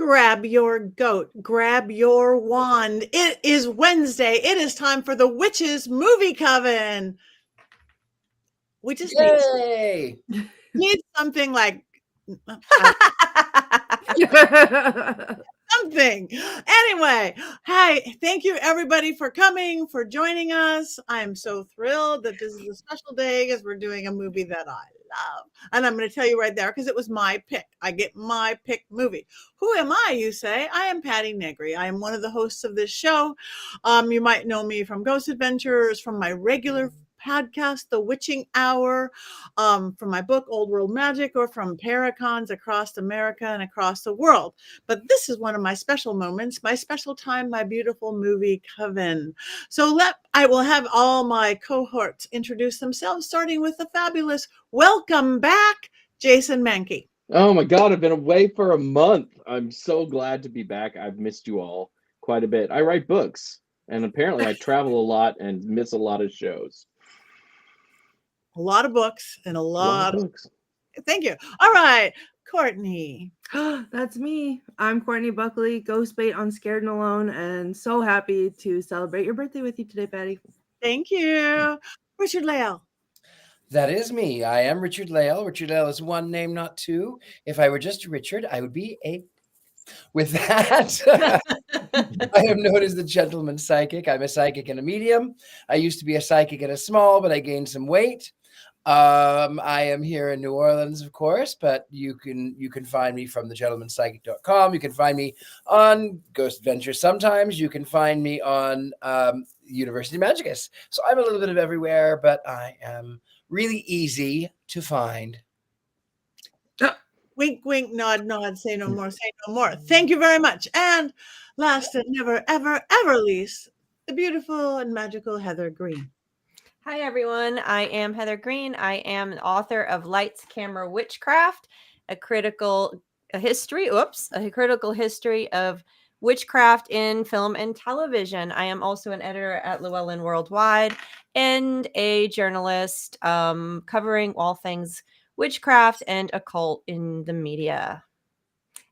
Grab your goat, grab your wand. It is Wednesday. It is time for the Witches Movie Coven. We just need something like something. Anyway, hi, thank you everybody for coming, for joining us. I'm so thrilled that this is a special day because we're doing a movie that I love. And I'm going to tell you right there because it was my pick. I get my pick movie. Who am I, you say? I am Patti Negri. I am one of the hosts of this show. You might know me from Ghost Adventures, from my regular podcast, The Witching Hour, from my book, Old World Magic, or from Paracons across America and across the world. But this is one of my special moments, my special time, my beautiful movie coven. So I will have all my cohorts introduce themselves, starting with the fabulous welcome back, Jason Mankey. Oh my God, I've been away for a month. I'm so glad to be back. I've missed you all quite a bit. I write books, and apparently I travel a lot and miss a lot of shows. A lot of books and a lot of books. Thank you. All right, Courtney. That's me. I'm Courtney Buckley, ghost bait on Scared and Alone, and so happy to celebrate your birthday with you today, Patti. Thank you. Richard Lael. That is me. I am Richard Lael. Richard Lael is one name, not two. If I were just Richard, I would be a... With that, I am known as the gentleman psychic. I'm a psychic and a medium. I used to be a psychic and a small, but I gained some weight. I am here in New Orleans, of course, but you can find me from thegentlemanpsychic.com. You can find me on Ghost Adventures sometimes. You can find me on University Magicus. So I'm a little bit of everywhere, but I am really easy to find. Wink, wink, nod, nod, say no more, say no more. Thank you very much. And last and never, ever, ever least, the beautiful and magical Heather Greene. Hi, everyone. I am Heather Greene. I am an author of Lights, Camera, Witchcraft, a critical history of witchcraft in film and television. I am also an editor at Llewellyn Worldwide and a journalist covering all things witchcraft and occult in the media.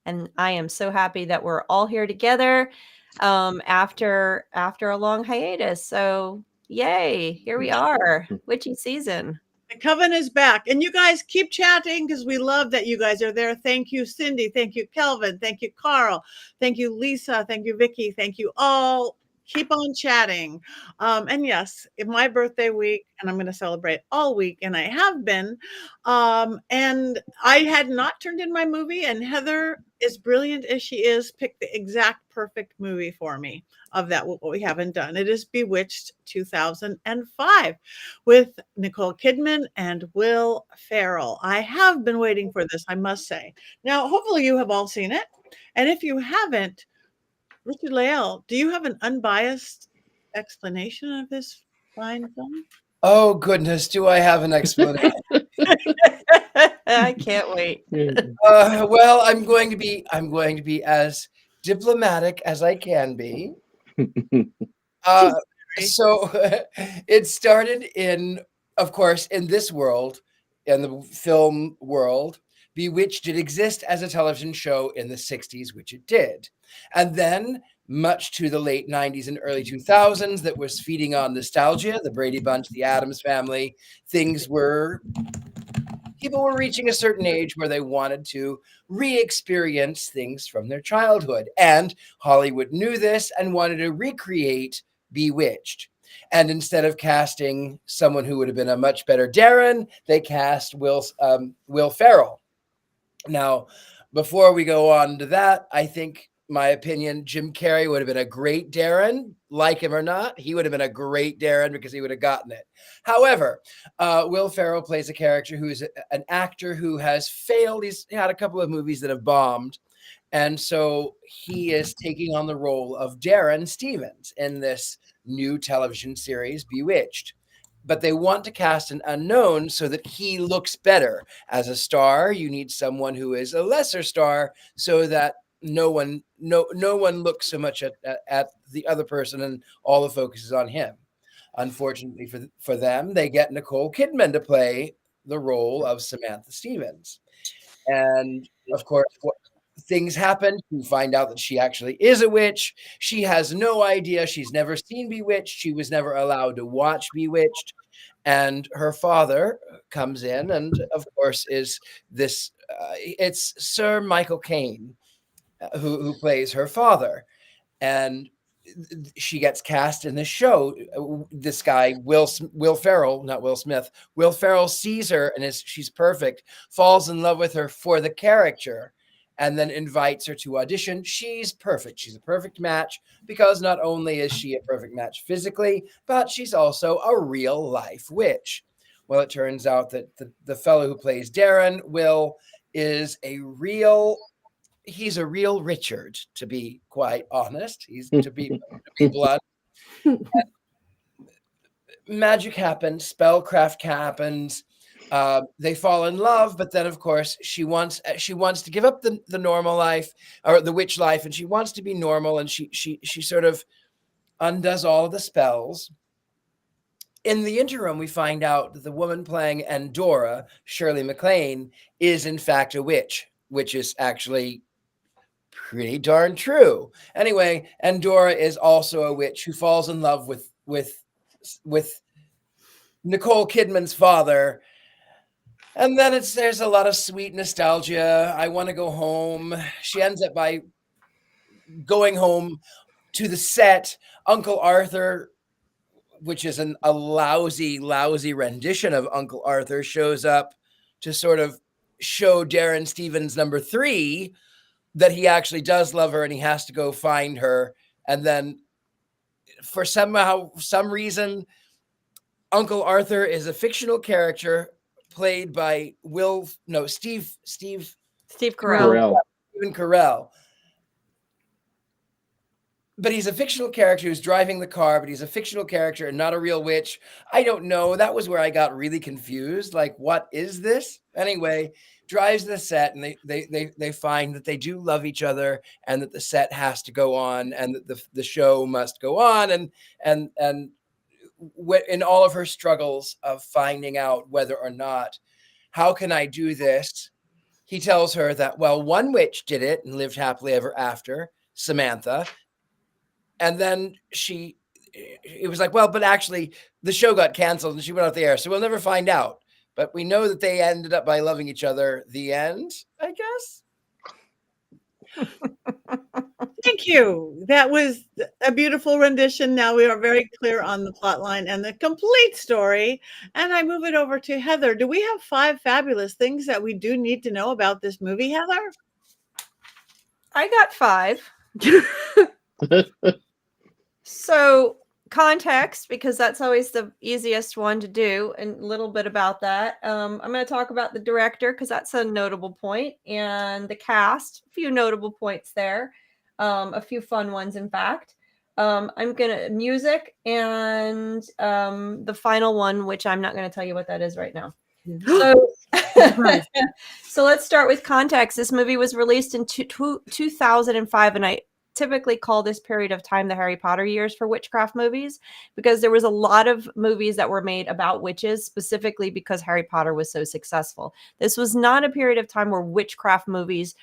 And I am so happy that we're all here together after a long hiatus. So yay, here we are, witchy season. The coven is back. And you guys keep chatting because we love that you guys are there. Thank you, Cindy. Thank you, Kelvin. Thank you, Carl. Thank you, Lisa. Thank you, Vicky. Thank you all. Keep on chatting. And yes, it's my birthday week, and I'm going to celebrate all week, and I have been. And I had not turned in my movie, and Heather, as brilliant as she is, picked the exact perfect movie for me of that, what we haven't done. It is Bewitched 2005 with Nicole Kidman and Will Ferrell. I have been waiting for this, I must say. Now, hopefully you have all seen it. And if you haven't, Richard Lael, do you have an unbiased explanation of this fine film? Oh, goodness. Do I have an explanation? I can't wait. Well, I'm going to be as diplomatic as I can be. So it started of course, in this world, in the film world. Bewitched did exist as a television show in the 60s, which it did. And then, much to the late 90s and early 2000s, that was feeding on nostalgia, the Brady Bunch, the Addams Family, people were reaching a certain age where they wanted to re-experience things from their childhood. And Hollywood knew this and wanted to recreate Bewitched. And instead of casting someone who would have been a much better Darren, they cast Will Ferrell. Now, before we go on to that, I think, my opinion, Jim Carrey would have been a great Darren. Like him or not, he would have been a great Darren because he would have gotten it. However, Will Ferrell plays a character who is an actor who has failed. He's had a couple of movies that have bombed. And so he is taking on the role of Darren Stevens in this new television series, Bewitched. But they want to cast an unknown so that he looks better. As a star, you need someone who is a lesser star so that no one looks so much at the other person and all the focus is on him. Unfortunately for them, they get Nicole Kidman to play the role of Samantha Stevens. And of course, things happen. You find out that she actually is a witch. She has no idea. She's never seen Bewitched. She was never allowed to watch Bewitched. And her father comes in, and of course is this, it's Sir Michael Caine, who plays her father. And she gets cast in this show. This guy, Will Ferrell, not Will Smith. Will Ferrell sees her and she's perfect, falls in love with her for the character, and then invites her to audition. She's perfect. She's a perfect match because not only is she a perfect match physically, but she's also a real life witch. Well, it turns out that the fellow who plays Darren, Will, is he's a real Richard, to be quite honest. He's to be blunt. Magic happens, spellcraft happens. They fall in love, but then of course she wants to give up the normal life, or the witch life, and she wants to be normal, and she sort of undoes all of the spells. In the interim, we find out that the woman playing Endora, Shirley MacLaine, is in fact a witch, which is actually pretty darn true. Anyway, Endora is also a witch who falls in love with Nicole Kidman's father. And then there's a lot of sweet nostalgia. I want to go home. She ends up by going home to the set. Uncle Arthur, which is a lousy rendition of Uncle Arthur, shows up to sort of show Darren Stevens number 3 that he actually does love her and he has to go find her. And then for some reason, Uncle Arthur is a fictional character played by Steve Carell. Stephen Carell. But he's a fictional character who's driving the car, but he's a fictional character and not a real witch. I don't know. That was where I got really confused. Like, what is this? Anyway, drives the set, and they find that they do love each other, and that the set has to go on, and that the show must go on, and in all of her struggles of finding out whether or not, how can I do this? He tells her that, well, one witch did it and lived happily ever after, Samantha. And then it was like, well, but actually the show got canceled and she went off the air. So we'll never find out. But we know that they ended up by loving each other. The end, I guess. Thank you. That was a beautiful rendition. Now we are very clear on the plot line and the complete story. And I move it over to Heather. Do we have 5 fabulous things that we do need to know about this movie, Heather? I got 5. So context, because that's always the easiest one to do, and a little bit about that. I'm going to talk about the director because that's a notable point, and the cast, a few notable points there, a few fun ones, in fact. I'm going to music, and the final one, which I'm not going to tell you what that is right now. So let's start with context. This movie was released in 2005, and I typically call this period of time the Harry Potter years for witchcraft movies, because there was a lot of movies that were made about witches, specifically because Harry Potter was so successful. This was not a period of time where witchcraft movies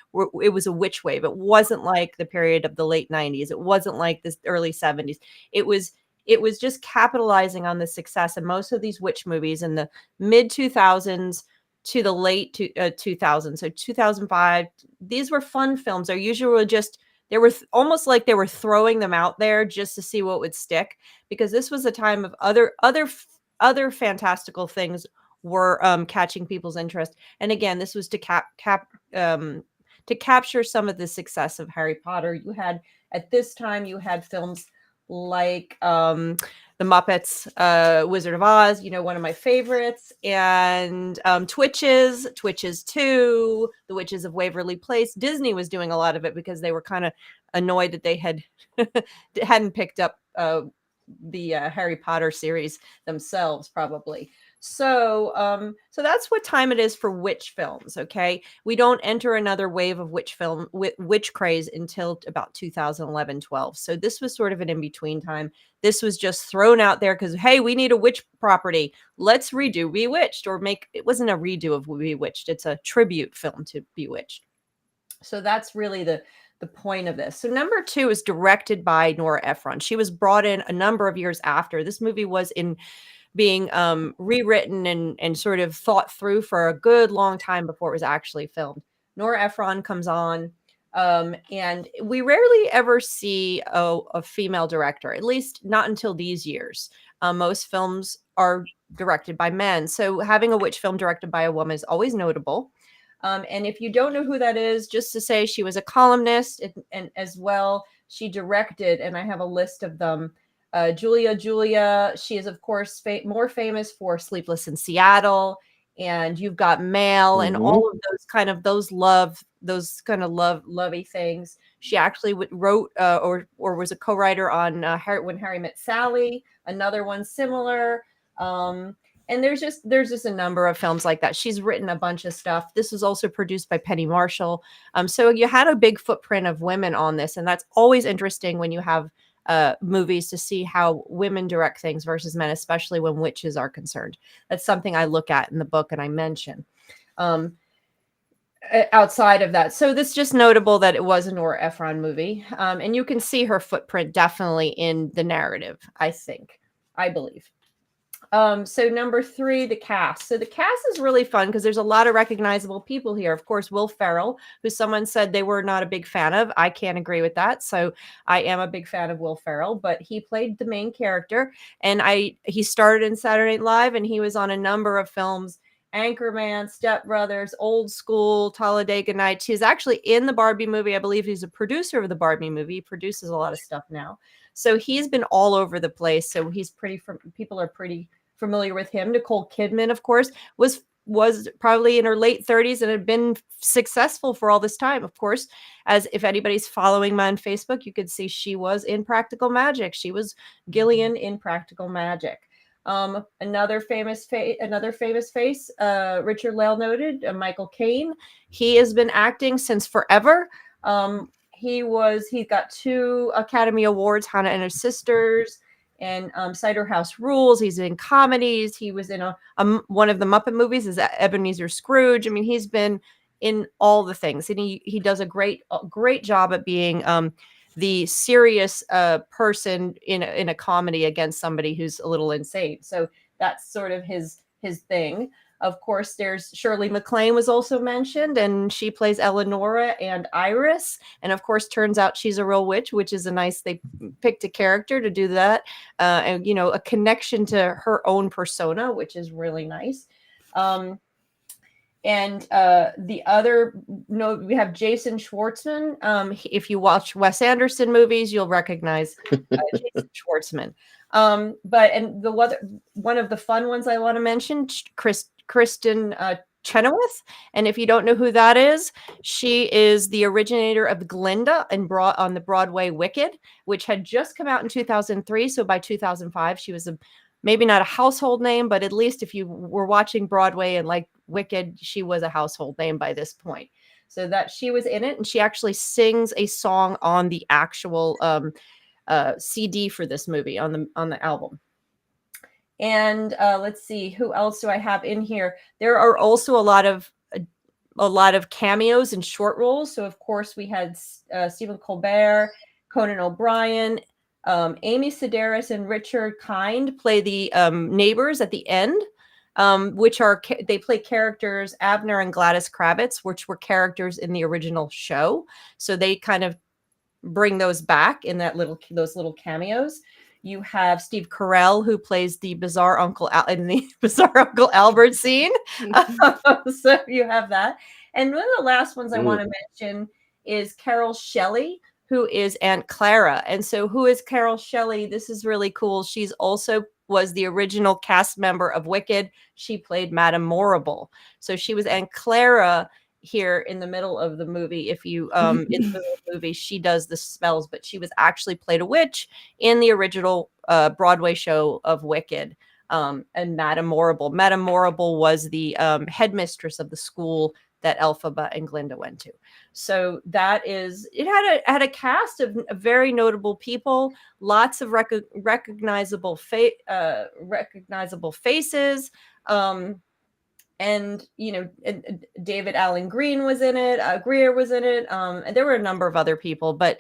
it was a witch wave. It wasn't like the period of the late 90s. It wasn't like the early 70s. It was just capitalizing on the success. And most of these witch movies in the mid 2000s to the late 2000s, so 2005, these were fun films. They're usually just, they were almost like they were throwing them out there just to see what would stick, because this was a time of other fantastical things were catching people's interest. And again, this was to capture some of the success of Harry Potter. At this time, you had films like The Muppets, Wizard of Oz, one of my favorites, and Twitches 2, The Witches of Waverly Place. Disney was doing a lot of it because they were kind of annoyed that they hadn't picked up the Harry Potter series themselves, probably. So that's what time it is for witch films. Okay, we don't enter another wave of witch craze until about 2011-12. So this was sort of an in-between time. This was just thrown out there because, hey, we need a witch property. Let's redo Bewitched, it wasn't a redo of Bewitched. It's a tribute film to Bewitched. So that's really the point of this. So number 2 is directed by Nora Ephron. She was brought in a number of years after. This movie was in being rewritten and sort of thought through for a good long time before it was actually filmed. Nora Ephron comes on, and we rarely ever see a female director, at least not until these years. Most films are directed by men. So having a witch film directed by a woman is always notable. And if you don't know who that is, just to say she was a columnist and as well, she directed, and I have a list of them. Julia, she is, of course, more famous for Sleepless in Seattle, and You've Got Mail, and all of those kind of lovey things. She actually wrote or was a co-writer on When Harry Met Sally, another one similar. And there's just a number of films like that. She's written a bunch of stuff. This was also produced by Penny Marshall. So you had a big footprint of women on this, and that's always interesting when you have movies to see how women direct things versus men, especially when witches are concerned. That's something I look at in the book and I mention. Outside of that, so this is just notable that it was a Nora Ephron movie, and you can see her footprint definitely in the narrative. I believe. So number 3, the cast. So the cast is really fun because there's a lot of recognizable people here. Of course, Will Ferrell, who someone said they were not a big fan of. I can't agree with that. So I am a big fan of Will Ferrell, but he played the main character, and he started in Saturday Night Live, and he was on a number of films. Anchorman, Step Brothers, Old School, Talladega Nights. He's actually in the Barbie movie. I believe he's a producer of the Barbie movie. He produces a lot of stuff now. So he's been all over the place. So people are pretty familiar with him. Nicole Kidman, of course, was probably in her late 30s and had been successful for all this time. Of course, as if anybody's following me on Facebook, you could see she was in Practical Magic. She was Gillian in Practical Magic. Another famous face, Richard Lael noted, Michael Caine. He has been acting since forever. He got 2 Academy Awards, Hannah and Her Sisters, and Cider House Rules. He's in comedies. He was in one of the Muppet movies, is Ebenezer Scrooge. I mean, he's been in all the things, and he does a great job at being the serious person in a comedy against somebody who's a little insane. So that's sort of his thing. Of course, there's Shirley MacLaine was also mentioned, and she plays Eleonora and Iris. And of course, turns out she's a real witch, which is they picked a character to do that. And, a connection to her own persona, which is really nice. And we have Jason Schwartzman. If you watch Wes Anderson movies, you'll recognize Jason Schwartzman. One of the fun ones I want to mention, Kristen Chenoweth. And if you don't know who that is, she is the originator of Glinda on the Broadway Wicked, which had just come out in 2003. So by 2005, she was maybe not a household name, but at least if you were watching Broadway and like Wicked, she was a household name by this point. So that she was in it, and she actually sings a song on the actual CD for this movie on the album. And let's see, who else do I have in here? There are also a lot of cameos and short roles. So of course we had Stephen Colbert, Conan O'Brien, Amy Sedaris and Richard Kind play the neighbors at the end, they play characters Abner and Gladys Kravitz, which were characters in the original show. So they kind of bring those back in those little cameos. You have Steve Carell, who plays the bizarre Uncle in the bizarre Uncle Albert scene. So you have that. And one of the last ones I want to mention is Carol Shelley, who is Aunt Clara. And so who is Carol Shelley? This is really cool. She's also was the original cast member of Wicked. She played Madame Morrible. So she was Aunt Clara here in the middle of the movie. If you in the middle of the movie, she does the spells, but she was actually played a witch in the original Broadway show of Wicked. And Madame Morrible. Madame Morrible was the headmistress of the school that Elphaba and Glinda went to. So it had a cast of very notable people, lots of recognizable faces. and David Allen Greene was in it, Greer was in it, and there were a number of other people. But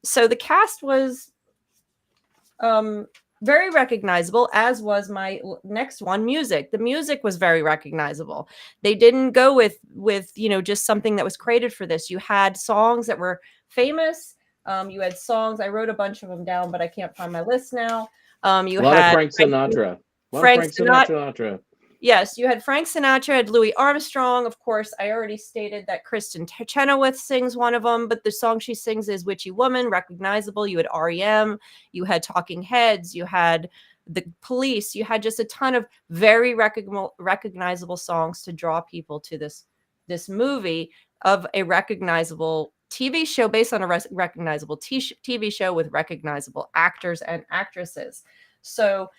so the cast was very recognizable, as was my next one, music. The music was very recognizable. They didn't go with just something that was created for this. You had songs that were famous. You had songs. I wrote a bunch of them down, but I can't find my list now. You a lot had of Frank Sinatra. Frank Sinatra. Yes, you had Frank Sinatra, had Louis Armstrong. Of course, I already stated that Kristen Chenoweth sings one of them, but the song she sings is Witchy Woman, recognizable. You had REM, you had Talking Heads, you had the Police, you had just a ton of very recognizable songs to draw people to this movie of a recognizable TV show based on a recognizable TV show with recognizable actors and actresses. So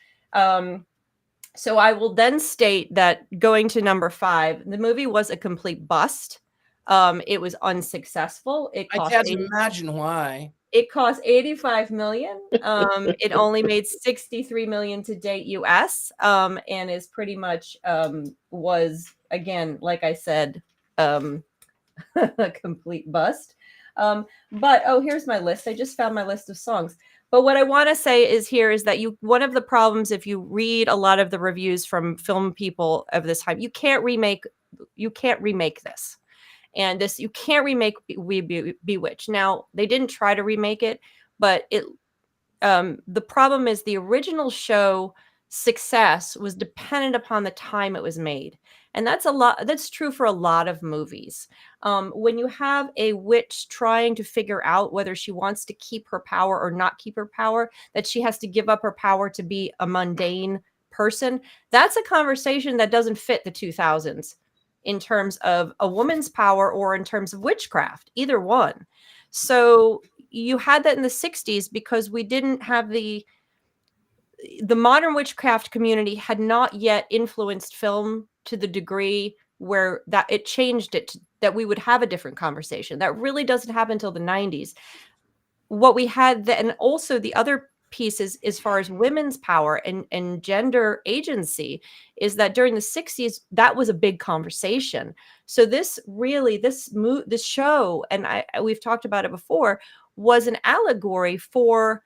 I will then state that going to number 5, the movie was a complete bust. It was unsuccessful. I can't imagine why. It cost $85 million. It only made $63 million to date US, and is pretty much was, again, like I said, a complete bust. But here's my list. I just found my list of songs. But what I want to say is that one of the problems, if you read a lot of the reviews from film people of this time, you can't remake this. And this, you can't remake Bewitched. Now, they didn't try to remake it, but the problem is the original show success was dependent upon the time it was made. And that's true for a lot of movies. When you have a witch trying to figure out whether she wants to keep her power or not keep her power, that she has to give up her power to be a mundane person, that's a conversation that doesn't fit the 2000s in terms of a woman's power or in terms of witchcraft, either one. So you had that in the 60s because we didn't have the modern witchcraft community had not yet influenced film to the degree where that it changed it, that we would have a different conversation. That really doesn't happen until the 90s. What we had then, and also the other piece is, as far as women's power and gender agency, is that during the 60s, that was a big conversation. So this show, and we've talked about it before, was an allegory for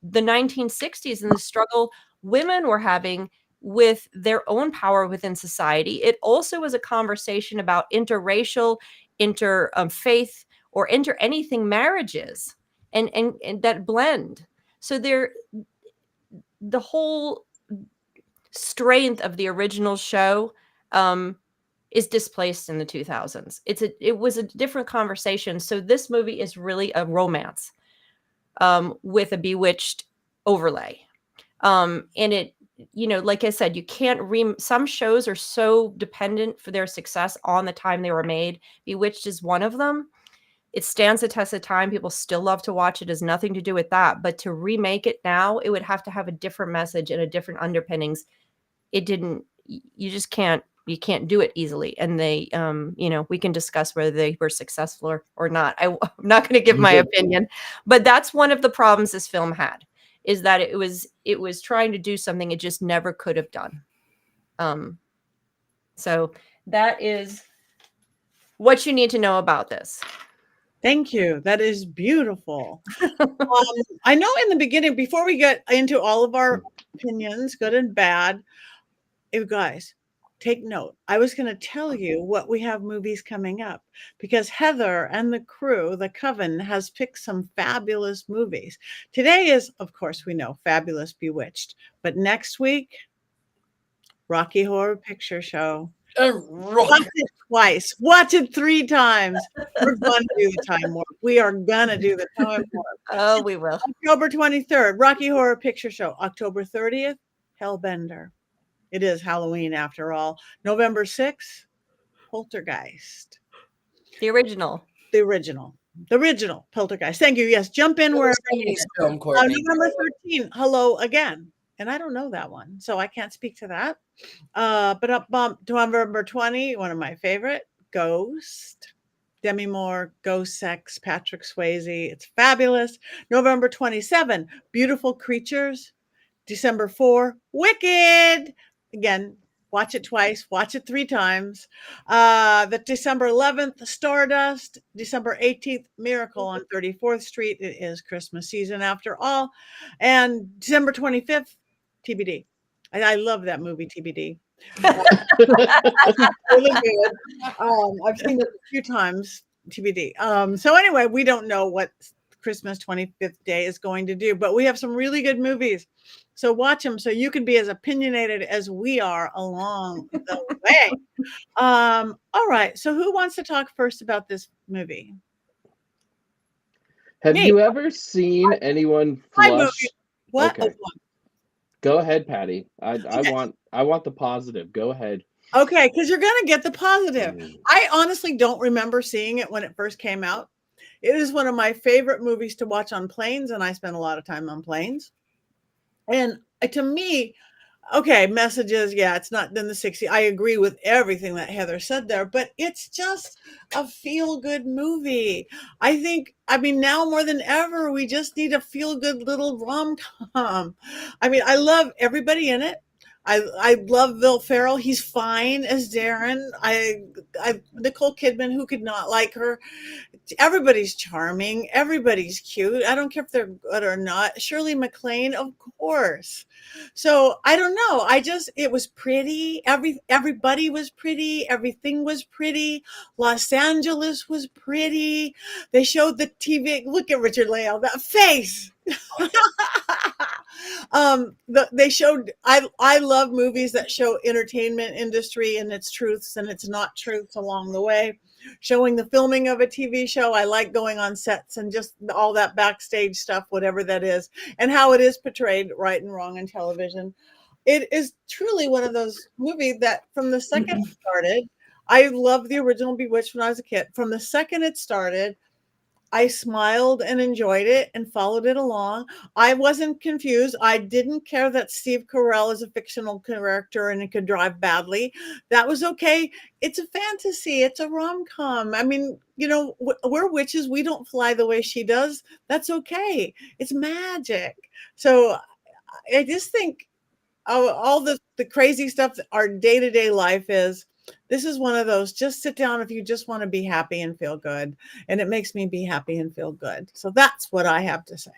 the 1960s and the struggle women were having with their own power within society. It also was a conversation about interracial, interfaith, or anything marriages and that blend. So the whole strength of the original show is displaced in the 2000s. It was a different conversation. So this movie is really a romance with a bewitched overlay. And it, like I said, you can't some shows are so dependent for their success on the time they were made. Bewitched is one of them. It stands the test of time. People still love to watch it. It has nothing to do with that. But to remake it now, it would have to have a different message and a different underpinnings. You can't do it easily. And they, we can discuss whether they were successful or not. I'm not going to give my opinion, but that's one of the problems this film had, is that it was trying to do something it just never could have done. So that is what you need to know about this. Thank you. That is beautiful. I know in the beginning, before we get into all of our opinions, good and bad, you guys, take note. I was going to tell you what we have movies coming up because Heather and the crew, the Coven, has picked some fabulous movies. Today is, of course, we know, Fabulous Bewitched. But next week, Rocky Horror Picture Show. Watch it twice. Watch it 3 times. We're going to do the time warp. We are going to do the time warp. Oh, we will. October 23rd, Rocky Horror Picture Show. October 30th, Hellbender. It is Halloween after all. November 6th, Poltergeist. The original Poltergeist. Thank you. Yes, jump in where film, Courtney. November 13th, Hello Again. And I don't know that one, so I can't speak to that. But up bump to November 20, one of my favorite, Ghost. Demi Moore, Ghost Sex, Patrick Swayze. It's fabulous. November 27, Beautiful Creatures. December 4, Wicked. Again, Watch it twice. Watch it 3 times. The December 11th, Stardust. December 18th, Miracle on 34th Street. It is Christmas season after all. And December 25th, TBD. I love that movie, TBD. Really good. I've seen it a few times, TBD. So anyway, we don't know what Christmas 25th day is going to do, but we have some really good movies. So watch them so you can be as opinionated as we are along the way. All right. So who wants to talk first about this movie? Have Me. you ever seen anyone My flush? movie. What? Okay. Go ahead, Patti. I want the positive. Go ahead. Okay, because you're gonna get the positive. Mm. I honestly don't remember seeing it when it first came out. It is one of my favorite movies to watch on planes, and I spend a lot of time on planes. And to me, okay, messages, yeah, it's not in the 60s. I agree with everything that Heather said there, but it's just a feel-good movie. I mean, now more than ever, we just need a feel-good little rom-com. I mean, I love everybody in it. I love Will Ferrell. He's fine as Darren. Nicole Kidman, who could not like her? Everybody's charming. Everybody's cute. I don't care if they're good or not. Shirley MacLaine, of course. So I don't know. It was pretty. Everybody was pretty. Everything was pretty. Los Angeles was pretty. They showed the TV. Look at Richard Lael, that face. They showed. I love movies that show entertainment industry and its truths and its not truths along the way. Showing the filming of a TV show. I like going on sets and just all that backstage stuff, whatever that is, and how it is portrayed right and wrong in television. It is truly one of those movies that from the second it started, I loved the original Bewitched when I was a kid. From the second it started, I smiled and enjoyed it and followed it along. I wasn't confused. I didn't care that Steve Carell is a fictional character and it could drive badly. That was okay. It's a fantasy. It's a rom-com. I mean, we're witches. We don't fly the way she does. That's okay. It's magic. So I just think all the crazy stuff that our day-to-day life is. This is one of those, just sit down if you just want to be happy and feel good. And it makes me be happy and feel good. So that's what I have to say.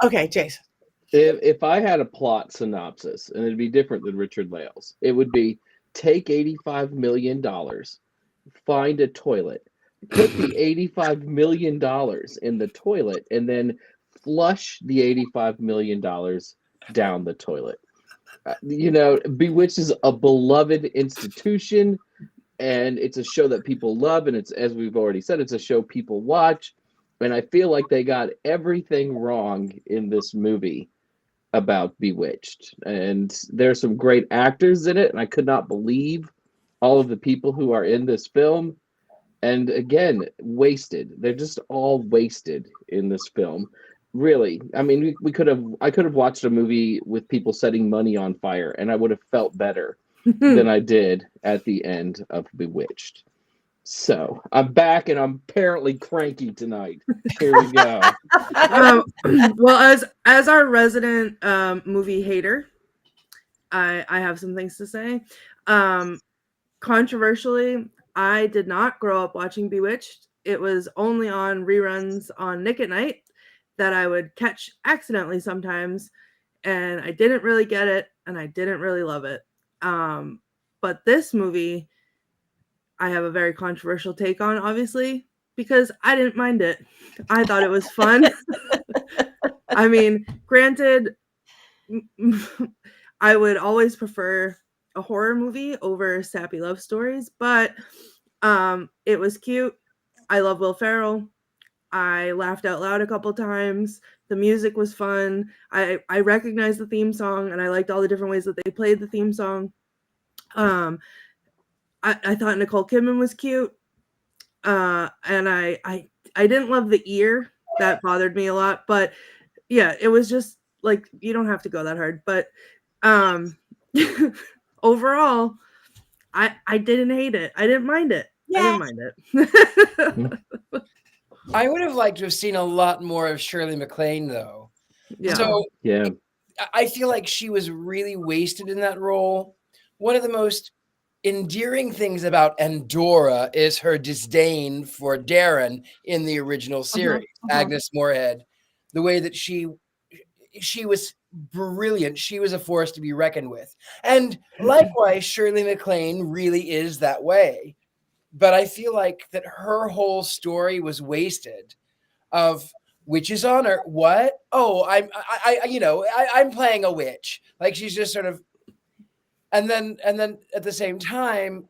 Okay, Jason. If I had a plot synopsis, and it'd be different than Richard Lael's, it would be take $85 million, find a toilet, put the $85 million in the toilet, and then flush the $85 million down the toilet. Bewitched is a beloved institution, and it's a show that people love, and it's, as we've already said, it's a show people watch, and I feel like they got everything wrong in this movie about Bewitched. And there's some great actors in it, and I could not believe all of the people who are in this film. And again, wasted. They're just all wasted in this film. Really, I mean, I could have watched a movie with people setting money on fire, and I would have felt better than I did at the end of Bewitched. So I'm back, and I'm apparently cranky tonight. Here we go. Well, as our resident movie hater, I have some things to say. Controversially, I did not grow up watching Bewitched. It was only on reruns on Nick at Night that I would catch accidentally sometimes, and I didn't really get it, and I didn't really love it. But this movie, I have a very controversial take on, obviously, because I didn't mind it. I thought it was fun. I mean, granted, I would always prefer a horror movie over sappy love stories, but it was cute. I love Will Ferrell. I laughed out loud a couple times. The music was fun. I recognized the theme song, and I liked all the different ways that they played the theme song. I thought Nicole Kidman was cute. And I didn't love the ear. That bothered me a lot. But yeah, it was just like, you don't have to go that hard. But overall, I didn't hate it. I didn't mind it. Yeah. I didn't mind it. I would have liked to have seen a lot more of Shirley MacLaine, though. Yeah. So Yeah. I feel like she was really wasted in that role. One of the most endearing things about Endora is her disdain for Darren in the original series, Agnes Moorehead. The way that she was brilliant. She was a force to be reckoned with. And likewise, Shirley MacLaine really is that way. But I feel like that her whole story was wasted of witch's honor. What? Oh, I'm playing a witch. Like she's just sort of, and then at the same time,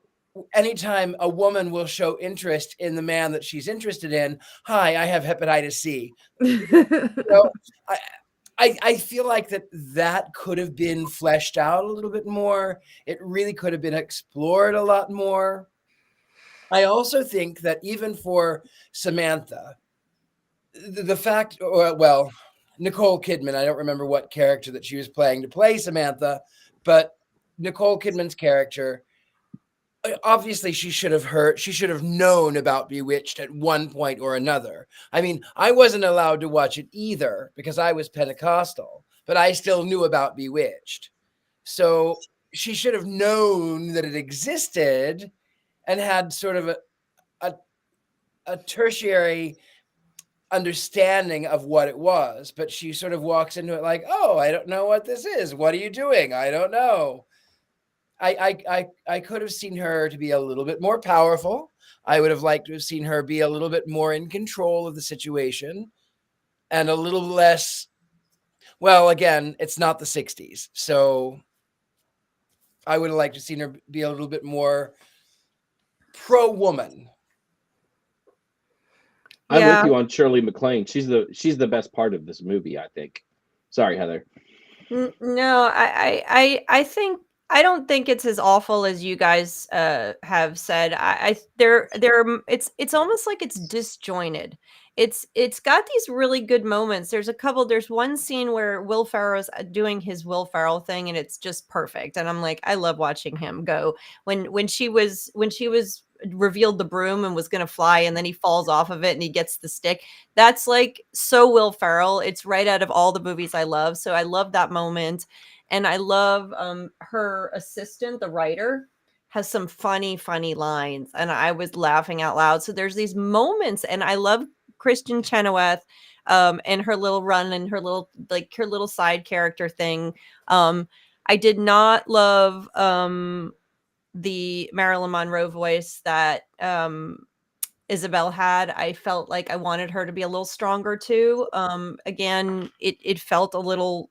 anytime a woman will show interest in the man that she's interested in, hi, I have hepatitis C. So I feel like that could have been fleshed out a little bit more. It really could have been explored a lot more. I also think that even for Samantha, the fact, well, Nicole Kidman, I don't remember what character that she was playing to play Samantha, but Nicole Kidman's character, obviously she should have known about Bewitched at one point or another. I mean, I wasn't allowed to watch it either because I was Pentecostal, but I still knew about Bewitched. So she should have known that it existed and had sort of a tertiary understanding of what it was, but she sort of walks into it like, oh, I don't know what this is. What are you doing? I don't know. I could have seen her to be a little bit more powerful. I would have liked to have seen her be a little bit more in control of the situation and a little less, well, again, it's not the 60s. So I would have liked to have seen her be a little bit more pro-woman. I'm with you on Shirley MacLaine. She's the best part of this movie, I think. Sorry, Heather. No, I think I don't think it's as awful as you guys have said. It's almost like it's disjointed. It's got these really good moments. There's one scene where Will Ferrell's doing his Will Ferrell thing, and it's just perfect. And I'm like, I love watching him go. When she was revealed the broom and was going to fly, and then he falls off of it and he gets the stick. That's like so Will Ferrell. It's right out of all the movies I love. So I love that moment. And I love her assistant, the writer, has some funny lines, and I was laughing out loud. So there's these moments, and I love Kristen Chenoweth and her little run and her little side character thing. I did not love the Marilyn Monroe voice that Isabel had. I felt like I wanted her to be a little stronger too. Again, it felt a little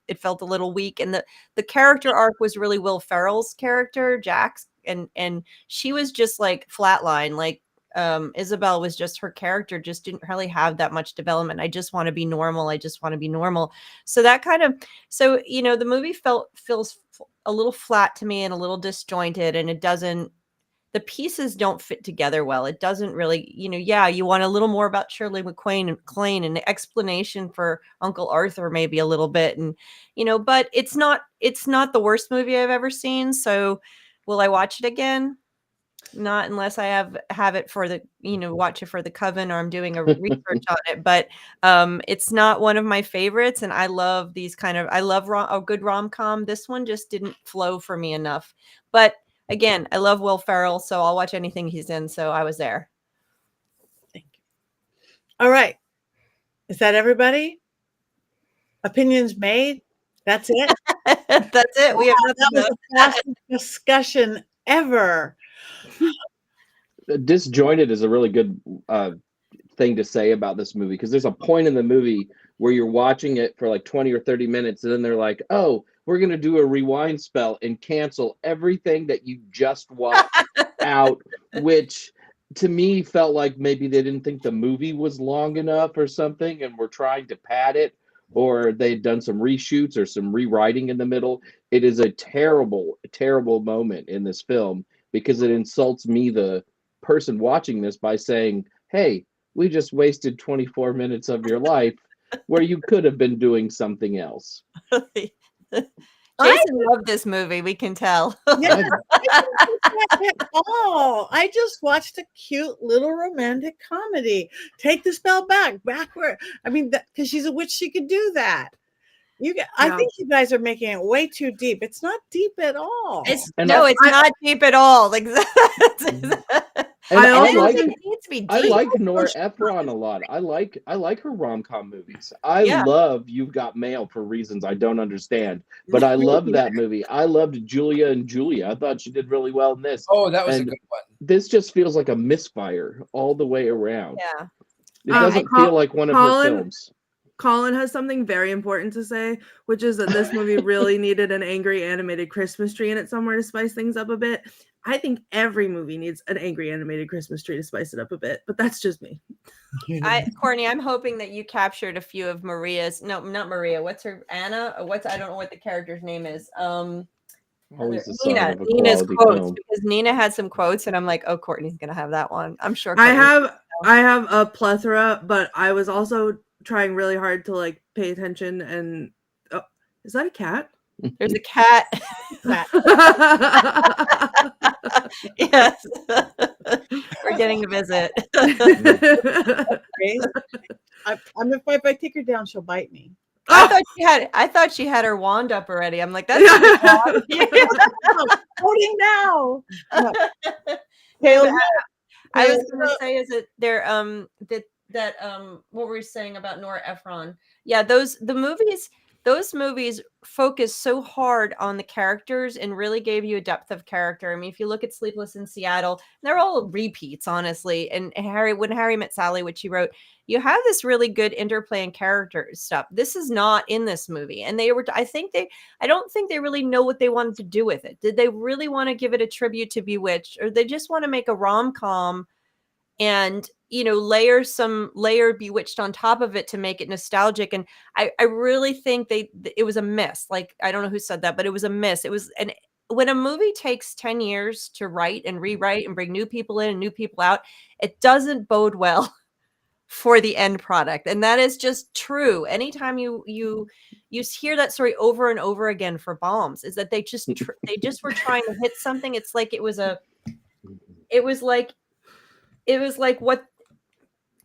weak, and the character arc was really Will Ferrell's character, Jax, and she was just like flatline. Like Isabel was just, her character just didn't really have that much development. I just want to be normal. So that kind of, the movie feels a little flat to me and a little disjointed, and the pieces don't fit together well. It doesn't really, you want a little more about Shirley MacLaine and the explanation for Uncle Arthur, maybe a little bit. And, but it's not the worst movie I've ever seen. So will I watch it again? Not unless I have it for the, watch it for the Coven, or I'm doing a research on it. But it's not one of my favorites. And I love a good rom-com. This one just didn't flow for me enough. But again, I love Will Ferrell, so I'll watch anything he's in. So I was there. Thank you. All right. Is that everybody? Opinions made? That's it? That's it. We have that was the fastest discussion ever. Disjointed is a really good thing to say about this movie, because there's a point in the movie where you're watching it for like 20 or 30 minutes, and then they're like, oh, we're going to do a rewind spell and cancel everything that you just watched out, which to me felt like maybe they didn't think the movie was long enough or something, and were trying to pad it, or they'd done some reshoots or some rewriting in the middle. It is a terrible, terrible moment in this film, because it insults me, the person watching this, by saying, hey, we just wasted 24 minutes of your life where you could have been doing something else. Jason loved this movie, we can tell. Yeah, I just watched a cute little romantic comedy. Take the spell back, backward. I mean, because she's a witch, she could do that. I think you guys are making it way too deep. It's not deep at all. It's not deep at all. Like I it needs to be deep. I like Nora Ephron a lot. I like her rom-com movies. I love You've Got Mail for reasons I don't understand, but I love that movie. I loved Julia and Julia. I thought she did really well in this. Oh, that was a good one. This just feels like a misfire all the way around. Yeah. It doesn't feel like one of her films. Colin has something very important to say, which is that this movie really needed an angry animated Christmas tree in it somewhere to spice things up a bit. I think every movie needs an angry animated Christmas tree to spice it up a bit, but that's just me. Courtney, I'm hoping that you captured a few of Maria's. No, not Maria. What's her Anna? Or I don't know what the character's name is. Nina's quotes, because Nina had some quotes, and I'm like, oh, Courtney's gonna have that one. I'm sure. I have a plethora, but I was also trying really hard to like pay attention. And is that a cat? There's a cat. Yes. We're getting a visit. If I take her down, she'll bite me. I thought she had her wand up already. I'm like, that's voting now. I was gonna say, is it there that what were we saying about Nora Ephron? Yeah, those movies focus so hard on the characters and really gave you a depth of character. I mean, if you look at Sleepless in Seattle, they're all repeats, honestly. And When Harry Met Sally, which he wrote, you have this really good interplay in character stuff. This is not in this movie. And I don't think they really know what they wanted to do with it. Did they really want to give it a tribute to Bewitched, or they just want to make a rom-com and layer Bewitched on top of it to make it nostalgic? And I really think it was a miss. Like, I don't know who said that, but it was a miss. When a movie takes 10 years to write and rewrite and bring new people in and new people out, it doesn't bode well for the end product. And that is just true. Anytime you hear that story over and over again for bombs, is that they just were trying to hit something. It's like it was like what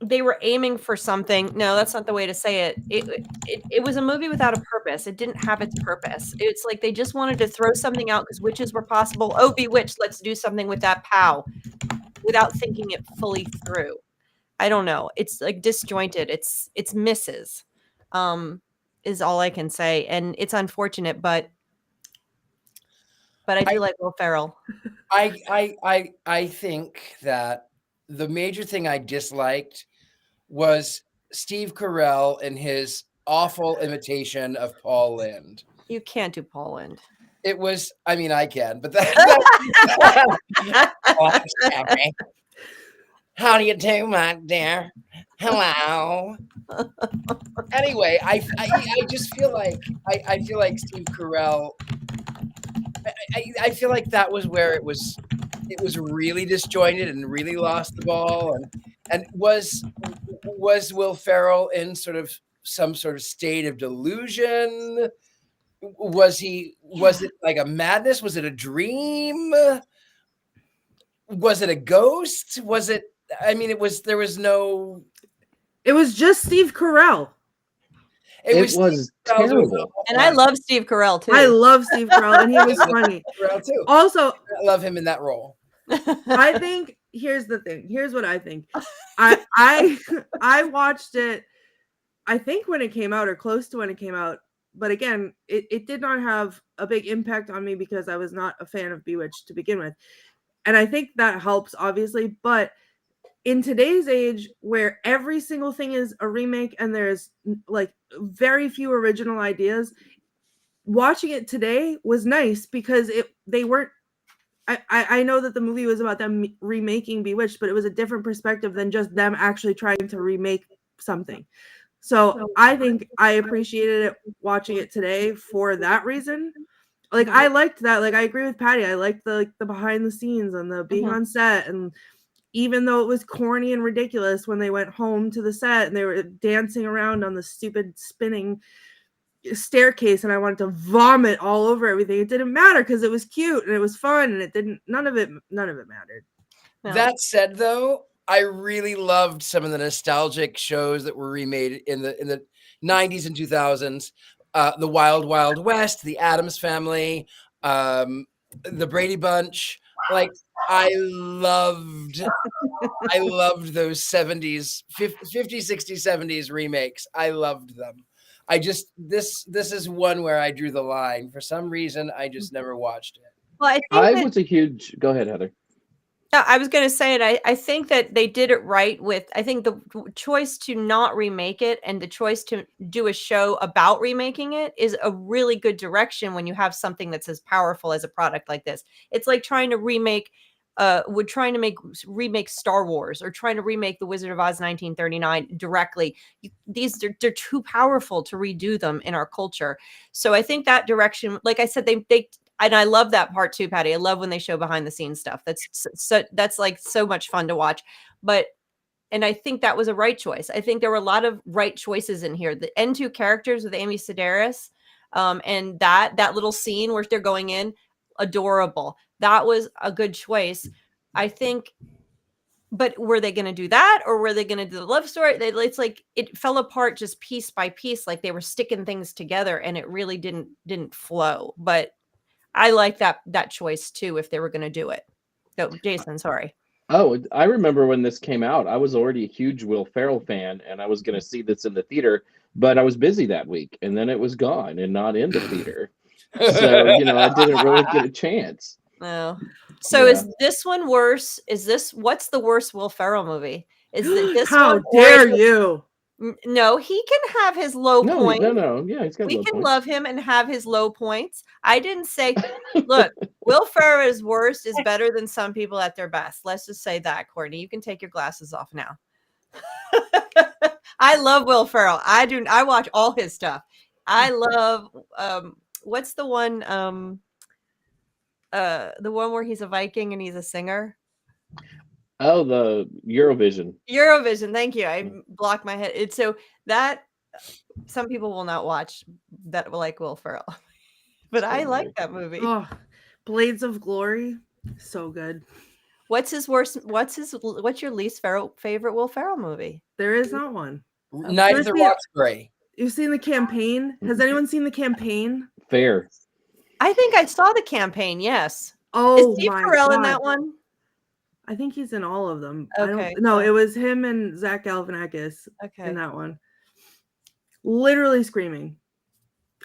they were aiming for something. No, that's not the way to say it. It was a movie without a purpose. It didn't have its purpose. It's like they just wanted to throw something out because witches were possible. Oh, Bewitched, let's do something with that pow, without thinking it fully through. I don't know. It's like disjointed. It's misses, is all I can say. And it's unfortunate, but I do like Will Ferrell. I think that the major thing I disliked was Steve Carell and his awful imitation of Paul Lynde. You can't do Paul Lynde. It was, I mean, I can, but how do you do, my dear? Hello. Anyway, I just feel like I feel like Steve Carell. I feel like that was where it was really disjointed and really lost the ball. And was Will Ferrell in some sort of state of delusion? Was it like a madness? Was it a dream? Was it a ghost? Was it? I mean, it was just Steve Carell. It was terrible. And I love Steve Carell too. I love Steve Carell, and he was funny. Carell too. Also, I love him in that role. I think here's the thing. Here's what I think. I watched it, I think when it came out or close to when it came out. But again, it did not have a big impact on me because I was not a fan of Bewitched to begin with. And I think that helps, obviously. But in today's age, where every single thing is a remake and there's like very few original ideas, watching it today was nice because they weren't. I know that the movie was about them remaking Bewitched, but it was a different perspective than just them actually trying to remake something. So I think I appreciated it watching it today for that reason. Like, I liked that. Like, I agree with Patti. I liked the behind the scenes and the being on set. And even though it was corny and ridiculous when they went home to the set and they were dancing around on the stupid spinning staircase and I wanted to vomit all over everything, it didn't matter because it was cute and it was fun and none of it mattered. No. That said, though, I really loved some of the nostalgic shows that were remade in the 90s and 2000s. The Wild Wild West, The Addams Family, The Brady Bunch. Like I loved those 70s, 50, 60, 70s remakes. I loved them. I just this is one where I drew the line. For some reason, I just never watched it. Well, I think I that, was a huge. Go ahead, Heather. yeah, I was going to say it. I think that they did it right with, I think the choice to not remake it and the choice to do a show about remaking it is a really good direction when you have something that's as powerful as a product like this. It's like trying to remake remake Star Wars or trying to remake The Wizard of Oz 1939 directly. They're too powerful to redo them in our culture. So I think that direction, like I said, they and I love that part too, Patty. I love when they show behind the scenes stuff. That's like so much fun to watch. And I think that was a right choice. I think there were a lot of right choices in here. The N2 characters with Amy Sedaris, and that little scene where they're going in, adorable. That was a good choice, I think. But were they going to do that, or were they going to do the love story? It's like it fell apart just piece by piece, like they were sticking things together, and it really didn't flow. But I like that choice too, if they were going to do it. So, Jason, sorry. Oh, I remember when this came out. I was already a huge Will Ferrell fan, and I was going to see this in the theater, but I was busy that week, and then it was gone and not in the theater. So, I didn't really get a chance. No. So Yeah. is this one worse? What's the worst Will Ferrell movie? Is it this How one? Or dare you? No, he can have his low points. No. Yeah, he's got We low can points. love him and have his low points. I didn't say, look, Will Ferrell's worst is better than some people at their best. Let's just say that, Courtney. You can take your glasses off now. I love Will Ferrell. I watch all his stuff. I love what's the one where he's a Viking and he's a singer? Oh, the Eurovision. Eurovision. Thank you. I blocked my head. It's so that some people will not watch that like Will Ferrell, but I like that movie. Oh, Blades of Glory, so good. What's your least favorite Will Ferrell movie? There is not one. Night of the Roxbury. You've seen The Campaign? Has anyone seen The Campaign? Fair. I think I saw The Campaign. Yes. Oh, is Steve my Carell God. in that one? I think he's in all of them. Okay. No, it was him and Zach Galifianakis in that one. Literally screaming.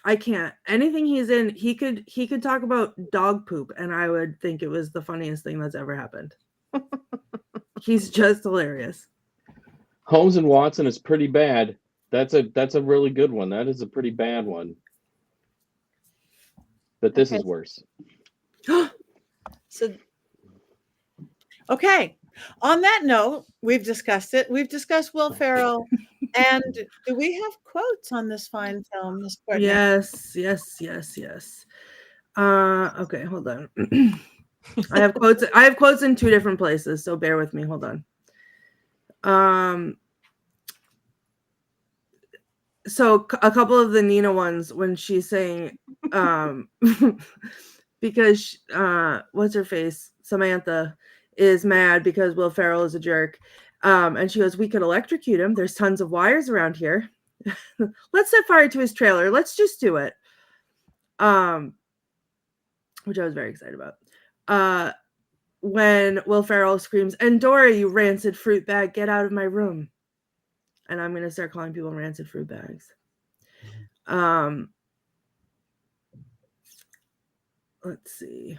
I can't. Anything he's in, he could talk about dog poop, and I would think it was the funniest thing that's ever happened. He's just hilarious. Holmes and Watson is pretty bad. That's a really good one. That is a pretty bad one. But this is worse. So Okay. On that note, we've discussed it. We've discussed Will Ferrell. And do we have quotes on this fine film, Miss Courtney? Yes. Okay, hold on. I have quotes in two different places, so bear with me. Hold on. So a couple of the Nina ones when she's saying, because what's her face? Samantha is mad because Will Ferrell is a jerk. And she goes, we could electrocute him. There's tons of wires around here. Let's set fire to his trailer. Let's just do it. Which I was very excited about. When Will Ferrell screams, Endora, you rancid fruit bag, get out of my room. And I'm going to start calling people rancid fruit bags. Let's see.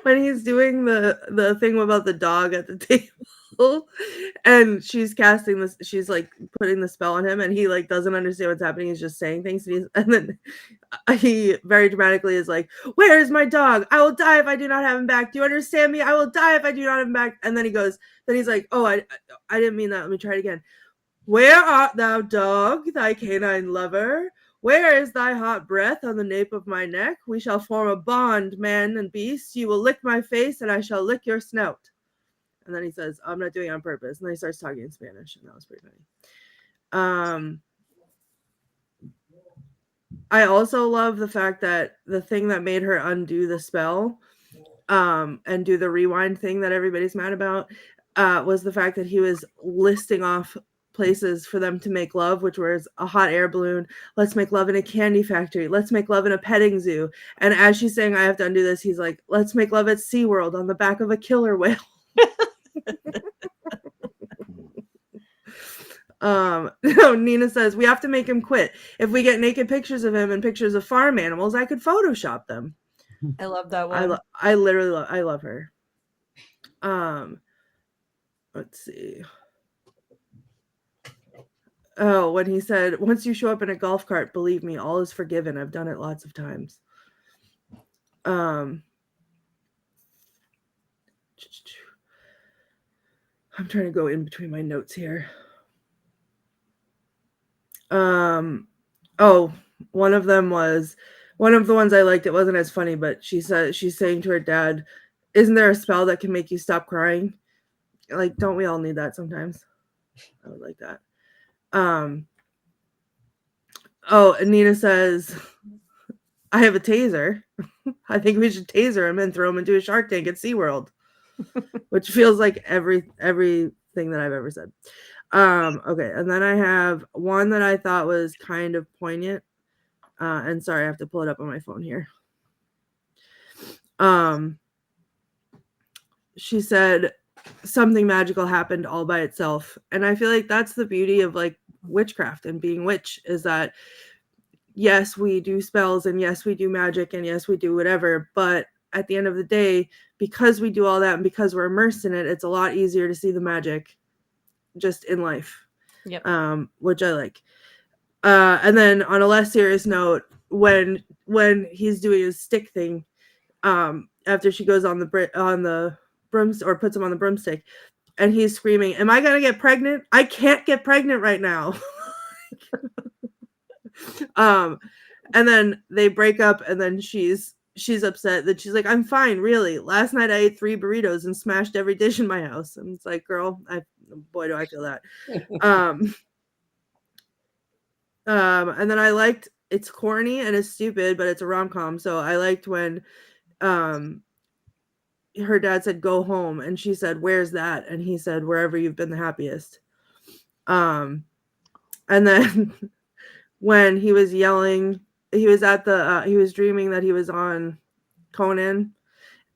When he's doing the thing about the dog at the table and she's casting this, she's like putting the spell on him and he like doesn't understand what's happening. He's just saying things and then he very dramatically is like, where is my dog? I will die if I do not have him back. Do you understand me? I will die if I do not have him back. And then he's like, oh, I didn't mean that. Let me try it again. Where art thou, dog, thy canine lover? Where is thy hot breath on the nape of my neck? We shall form a bond, man and beast. You will lick my face, and I shall lick your snout. And then he says, I'm not doing it on purpose. And then he starts talking in Spanish, and that was pretty funny. I also love the fact that the thing that made her undo the spell and do the rewind thing that everybody's mad about, was the fact that he was listing off places for them to make love, which was a hot air balloon. Let's make love in a candy factory. Let's make love in a petting zoo. And as she's saying, I have to undo this, he's like, let's make love at SeaWorld on the back of a killer whale. Nina says, we have to make him quit. If we get naked pictures of him and pictures of farm animals, I could Photoshop them. I love that one. I love her. Let's see. Oh, when he said, once you show up in a golf cart, believe me, all is forgiven. I've done it lots of times. I'm trying to go in between my notes here. Oh, one of them was one of the ones I liked. It wasn't as funny, but she said, she's saying to her dad, isn't there a spell that can make you stop crying? Like, don't we all need that sometimes? I would like that. Oh, and Nina says, I have a taser. I think we should taser him and throw him into a shark tank at SeaWorld. Which feels like everything that I've ever said. Okay, and then I have one that I thought was kind of poignant. And sorry, I have to pull it up on my phone here. She said something magical happened all by itself. And I feel like that's the beauty of like witchcraft and being witch, is that yes, we do spells and yes, we do magic and yes, we do whatever, but at the end of the day, because we do all that and because we're immersed in it, it's a lot easier to see the magic just in life. Yep. Which I like. And then on a less serious note, when he's doing his stick thing, after she goes on the brooms or puts him on the broomstick, and he's screaming, "Am I gonna get pregnant? I can't get pregnant right now." And then they break up, and then she's upset that she's like, "I'm fine, really. Last night I ate 3 burritos and smashed every dish in my house." And it's like, girl, boy, do I feel that. And then I liked, it's corny and it's stupid, but it's a rom-com. So I liked when her dad said, "Go home," and she said, "Where's that?" And he said, "Wherever you've been the happiest." And then when he was yelling, he was at the he was dreaming that he was on Conan,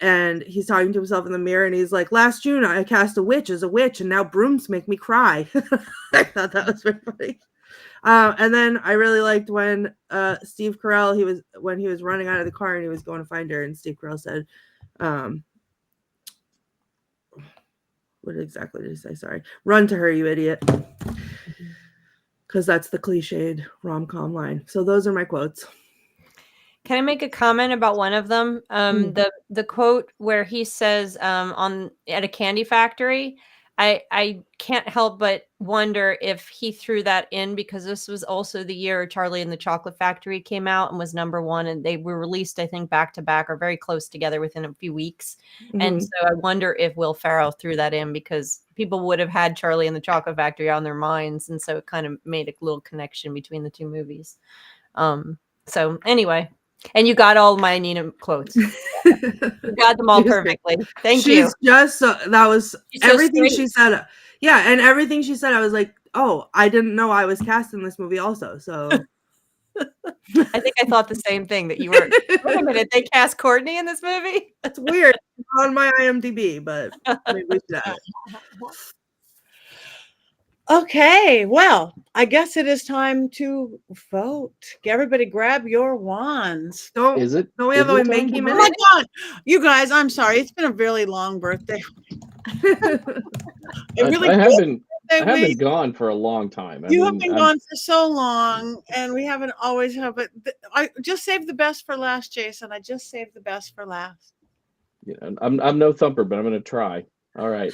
and he's talking to himself in the mirror, and he's like, "Last June I cast a witch as a witch, and now brooms make me cry." I thought that was very funny. And then I really liked when Steve Carell, when he was running out of the car and he was going to find her, and Steve Carell said, what exactly did he say? Sorry. "Run to her, you idiot." Because that's the cliched rom-com line. So those are my quotes. Can I make a comment about one of them? The quote where he says at a candy factory, I can't help but wonder if he threw that in because this was also the year Charlie and the Chocolate Factory came out and was #1, and they were released, I think, back to back or very close together within a few weeks. Mm-hmm. And so I wonder if Will Ferrell threw that in because people would have had Charlie and the Chocolate Factory on their minds, and so it kind of made a little connection between the two movies. So anyway. And you got all my Nina quotes. You got them all perfectly. Thank you. She's just that was everything she said. Yeah, and everything she said, I was like, oh, I didn't know I was cast in this movie also. So I think I thought the same thing, that you were. Wait a minute, they cast Courtney in this movie? That's weird. It's on my IMDb, but maybe we should have it. Okay, well, I guess it is time to vote. Everybody grab your wands. Don't we have a Mankey minute? Oh my God. You guys, I'm sorry. It's been a really long birthday. I have been gone for a long time. You have been gone for so long, and we haven't always have it. I just saved the best for last, Jason. I just saved the best for last. Yeah, I'm no thumper, but I'm going to try. All right.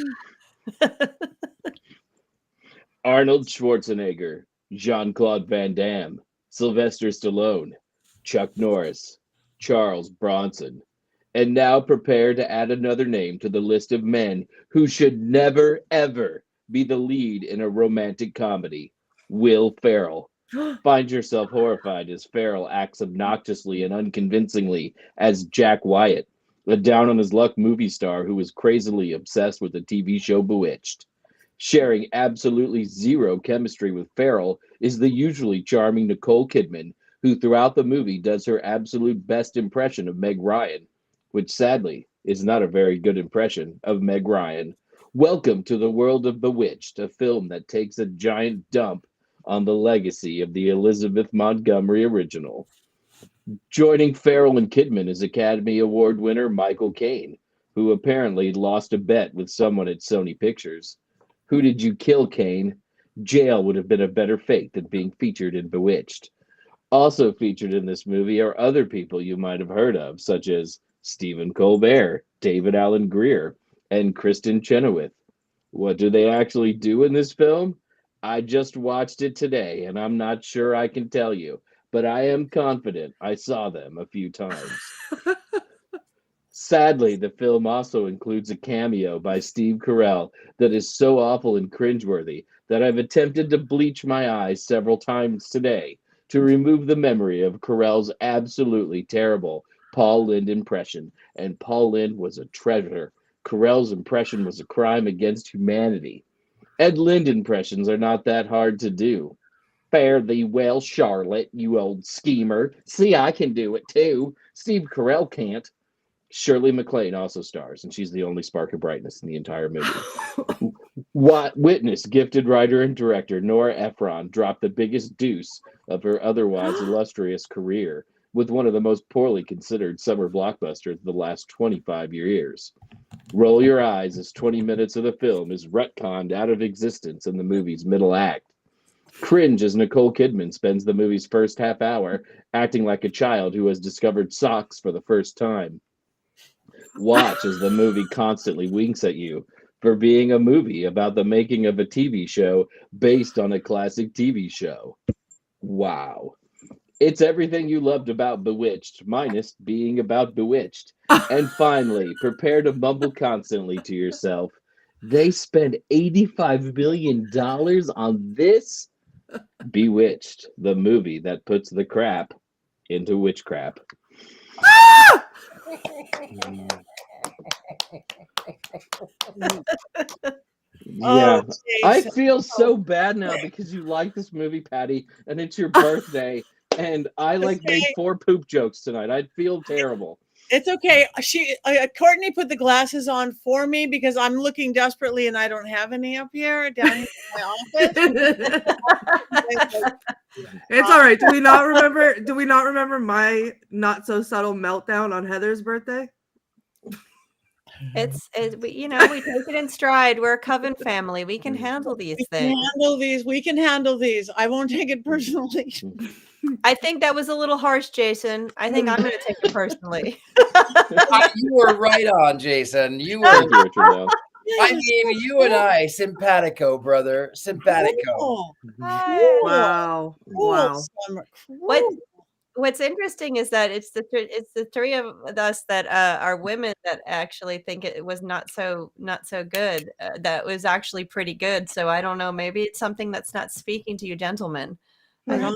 Arnold Schwarzenegger, Jean-Claude Van Damme, Sylvester Stallone, Chuck Norris, Charles Bronson, and now prepare to add another name to the list of men who should never, ever be the lead in a romantic comedy, Will Ferrell. Find yourself horrified as Ferrell acts obnoxiously and unconvincingly as Jack Wyatt, a down-on-his-luck movie star who is crazily obsessed with the TV show Bewitched. Sharing absolutely zero chemistry with Ferrell is the usually charming Nicole Kidman, who throughout the movie does her absolute best impression of Meg Ryan, which sadly is not a very good impression of Meg Ryan. Welcome to the world of Bewitched, a film that takes a giant dump on the legacy of the Elizabeth Montgomery original. Joining Ferrell and Kidman is Academy Award winner Michael Caine, who apparently lost a bet with someone at Sony Pictures. Who did you kill, Caine? Jail would have been a better fate than being featured in Bewitched. Also featured in this movie are other people you might have heard of, such as Stephen Colbert, David Alan Grier, and Kristen Chenoweth. What do they actually do in this film? I just watched it today, and I'm not sure I can tell you, but I am confident I saw them a few times. Sadly, the film also includes a cameo by Steve Carell that is so awful and cringeworthy that I've attempted to bleach my eyes several times today to remove the memory of Carell's absolutely terrible Paul Lynde impression, and Paul Lynde was a treasure. Carell's impression was a crime against humanity. Ed Lynde impressions are not that hard to do. Fare thee well, Charlotte, you old schemer. See, I can do it too. Steve Carell can't. Shirley MacLaine also stars, and she's the only spark of brightness in the entire movie. Witness gifted writer and director Nora Ephron dropped the biggest deuce of her otherwise illustrious career with one of the most poorly considered summer blockbusters of the last 25 years. Roll your eyes as 20 minutes of the film is retconned out of existence in the movie's middle act. Cringe as Nicole Kidman spends the movie's first half hour acting like a child who has discovered socks for the first time. Watch as the movie constantly winks at you for being a movie about the making of a TV show based on a classic TV show. Wow. It's everything you loved about Bewitched, minus being about Bewitched. And finally, prepare to mumble constantly to yourself. They spent $85 million on this? Bewitched, the movie that puts the crap into witchcraft. Yeah, I feel so bad now because you like this movie, Patti, and it's your birthday, and I made 4 poop jokes tonight. I'd feel terrible. It's okay. Courtney put the glasses on for me because I'm looking desperately and I don't have any up here down here in my office. It's all right. Do we not remember my not so subtle meltdown on Heather's birthday? We take it in stride. We're a coven family. We can handle these things. We can handle these. I won't take it personally. I think that was a little harsh, Jason. I think I'm going to take it personally. You were right on, Jason. You were. I mean, you and I, simpatico, brother, simpatico. Cool. Wow. What's interesting is that it's the 3 of us that are women that actually think it was not so good. That was actually pretty good. So I don't know. Maybe it's something that's not speaking to you, gentlemen. I don't know.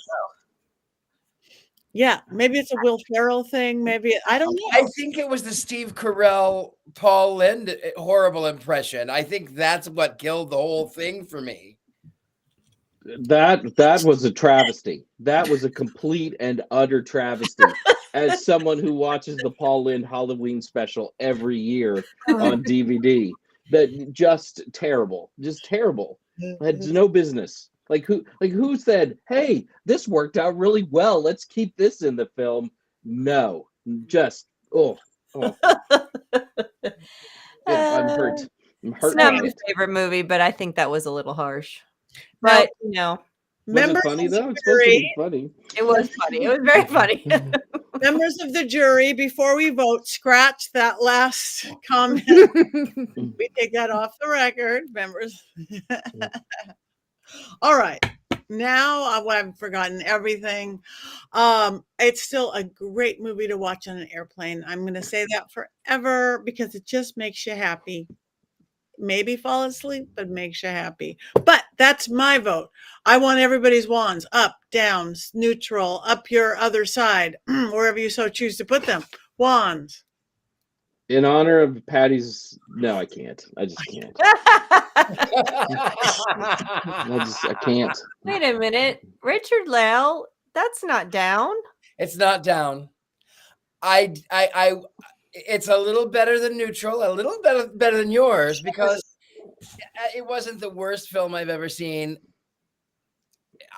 Yeah, maybe it's a Will Ferrell thing. Maybe I don't know. I think it was the Steve Carell, Paul Lynde horrible impression. I think that's what killed the whole thing for me. That was a travesty. That was a complete and utter travesty. As someone who watches the Paul Lynde Halloween special every year on DVD, that just terrible. Had no business. Who said, "Hey, this worked out really well. Let's keep this in the film"? No, just I'm hurt. It's not my favorite movie, but I think that was a little harsh. But was it funny though? It's supposed to be funny. It was funny. It was very funny. Members of the jury, before we vote, scratch that last comment. We take that off the record, members. All right. Now I've forgotten everything. It's still a great movie to watch on an airplane. I'm going to say that forever because it just makes you happy. Maybe fall asleep, but makes you happy. But that's my vote. I want everybody's wands up, down, neutral, up your other side, wherever you so choose to put them. Wands. In honor of Patty's, no, I can't. I just can't. I can't. Wait a minute, Richard Lael. That's not down. It's not down. It's a little better than neutral, a little better than yours, because it wasn't the worst film I've ever seen.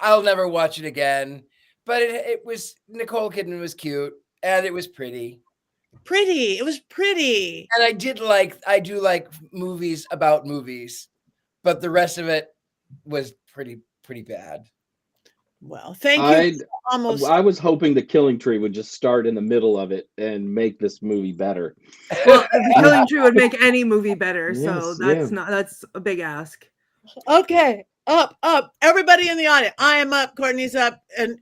I'll never watch it again, but it was, Nicole Kidman was cute and it was pretty. It was pretty. And I do like movies about movies, but the rest of it was pretty bad. Well, thank you. I was hoping The Killing Tree would just start in the middle of it and make this movie better. Well, The Killing Tree would make any movie better, so Yes, that's a big ask. Okay, up. Everybody in the audience, I am up, Courtney's up, and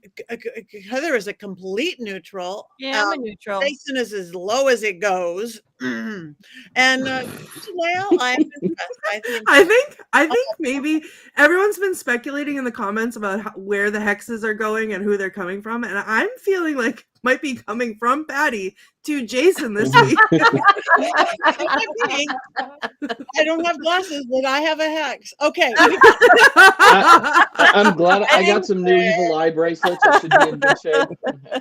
Heather is a complete neutral. Yeah, I'm a neutral. Jason is as low as it goes. And Lael, I'm impressed. I think maybe everyone's been speculating in the comments about where the hexes are going and who they're coming from, and I'm feeling like might be coming from Patti to Jason this week. I don't have glasses, but I have a hex. Okay. I'm glad I got some new evil eye bracelets. I should be in good shape.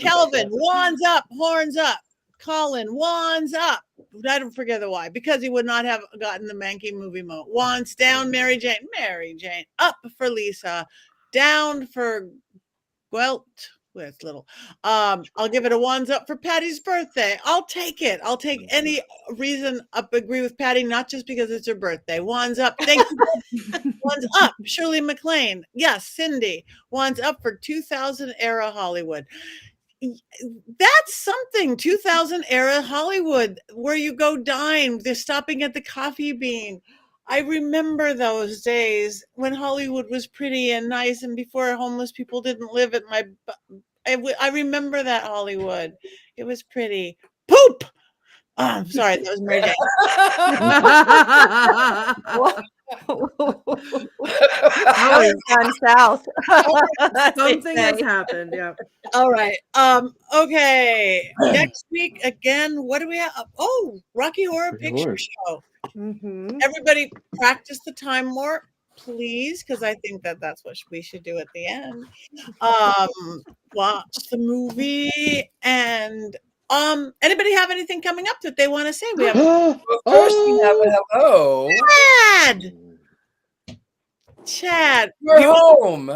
Kelvin, wands up, horns up. Colin, wands up. I don't forget the why, because he would not have gotten the Mankey movie moment. Wands down, Mary Jane. Up for Lisa. Down for Gwelt. Well, it's little. I'll give it a wands up for Patty's birthday. I'll take it. I'll take any reason up. Agree with Patti, not just because it's her birthday. Wands up. Thank you. Wands up. Shirley MacLaine. Yes, Cindy. Wands up for 2000 era Hollywood. That's something. 2000 era Hollywood, where you go dine. They're stopping at the Coffee Bean. I remember those days when Hollywood was pretty and nice, and before homeless people didn't live at my. I remember that Hollywood. It was pretty. Poop. Oh, I'm sorry, that was Mary Jane. Gone south. Something has happened. Yeah. All right. Okay. Next week again. What do we have? Oh, Rocky Horror Picture Show. Mm-hmm. Everybody, practice the time warp, please, because I think that's what we should do at the end. Watch the movie, and anybody have anything coming up that they want to say? We have First we have a hello. Chad, you're home.